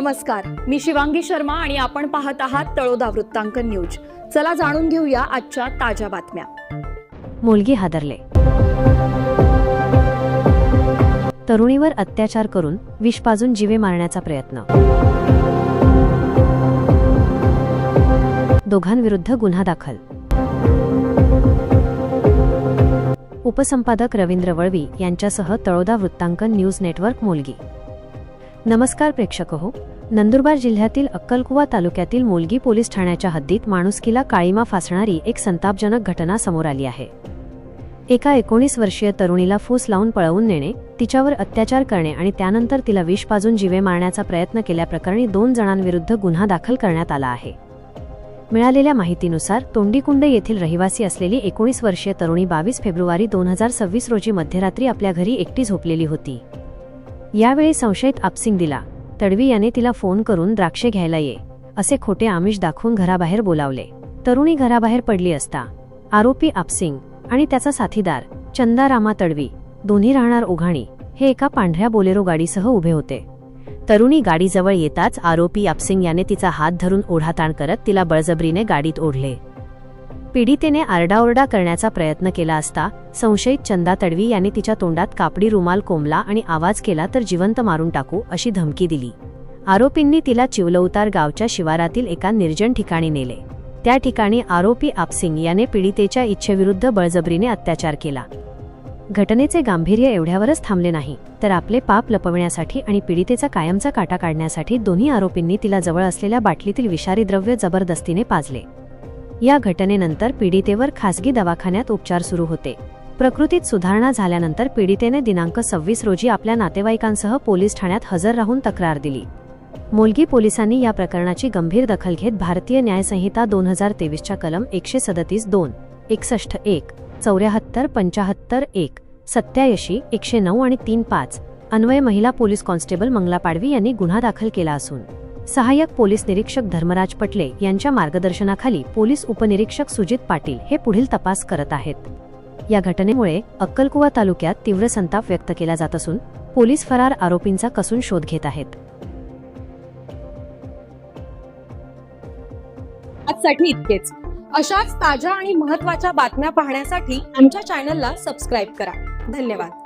नमस्कार, मी शिवांगी शर्मा आणि आपण पाहत आहात तळोदा वृत्तांकन न्यूज। चला जाणून घेऊया आजच्या ताज्या बातम्या। मुलगी हादरले। तरुणीवर अत्याचार करून विष पाजून जीवे मारण्याचा प्रयत्न। दोघांविरुद्ध गुन्हा दाखल। उपसंपादक रवींद्र वळवी यांच्यासह तळोदा वृत्तांकन न्यूज नेटवर्क मुलगी। नमस्कार प्रेक्षक हो, नंदुरबार जिल्ह्यातील अक्कलकुवा तालुक्यातील मुलगी पोलीस ठाण्याच्या हद्दीत माणुसकीला काळीमा फासणारी एक संतापजनक घटना समोर आली आहे। एका 19 वर्षीय तरुणीला फूस लावून पळवून नेणे, तिच्यावर अत्याचार करणे आणि त्यानंतर तिला विष पाजून जीवे मारण्याचा प्रयत्न केल्याप्रकरणी 2 जणांविरुद्ध गुन्हा दाखल करण्यात आला आहे। मिळालेल्या माहितीनुसार तोंडीकुंड येथील रहिवासी असलेली 19 वर्षीय तरुणी 22 फेब्रुवारी 2026 रोजी मध्यरात्री आपल्या घरी एकटी झोपलेली होती। यावेळी संशयित आपसिंग दिला तडवी याने तिला फोन करून द्राक्षे घ्यायला ये असे खोटे आमिष दाखवून घराबाहेर बोलावले। तरुणी घराबाहेर पडली असता आरोपी आपसिंग आणि त्याचा साथीदार चंदा रामा तडवी दोन्ही राहणार ओघाणी हे एका पांढऱ्या बोलेरो गाडीसह उभे होते। तरुणी गाडीजवळ येताच आरोपी आपसिंग याने तिचा हात धरून ओढाताण करत तिला बळजबरीने गाडीत ओढले। पीडितेने आरडाओरडा करण्याचा प्रयत्न केला असता संशयित चंदा तडवी यांनी तिच्या तोंडात कापडी रुमाल कोंबला आणि आवाज केला तर जिवंत मारून टाकू अशी धमकी दिली। आरोपींनी तिला चिवलउतार गावच्या शिवारातील एका निर्जन ठिकाणी नेले। त्या ठिकाणी आरोपी आपसिंग याने पीडितेच्या इच्छेविरुद्ध बळजबरीने अत्याचार केला। घटनेचे गांभीर्य एवढ्यावरच थांबले नाही तर आपले पाप लपवण्यासाठी आणि पीडितेचा कायमचा काटा काढण्यासाठी दोन्ही आरोपींनी तिला जवळ असलेल्या बाटलीतील विषारी द्रव्य जबरदस्तीने पाजले। या घटनेनंतर पीडितेवर खासगी दवाखान्यात उपचार सुरू होते। प्रकृतीत सुधारणा झाल्यानंतर पीडितेने दिनांक 26 रोजी आपल्या नातेवाईकांसह पोलीस ठाण्यात हजर राहून तक्रार दिली। मुलगी पोलिसांनी या प्रकरणाची गंभीर दखल घेत भारतीय न्यायसंहिता 2023च्या कलम 137 2, 61 1, 74 75 1, 87 109 आणि 35 अन्वये महिला पोलीस कॉन्स्टेबल मंगला पाडवी यांनी गुन्हा दाखल केला असून सहाय्यक पोलीस निरीक्षक धर्मराज पटले यांच्या मार्गदर्शनाखाली पोलीस उपनिरीक्षक सुजित पाटील हे पुढील तपास करत आहेत। या घटनेमुळे अक्कलकुवा तालुक्यात तीव्र संताप व्यक्त केला जात असून पोलीस फरार आरोपींचा कसून शोध घेत आहेत। आजसाठी इतकेच। अशाच ताज्या आणि महत्त्वाच्या बातम्या पाहण्यासाठी आमच्या चॅनलला सबस्क्राइब करा। धन्यवाद।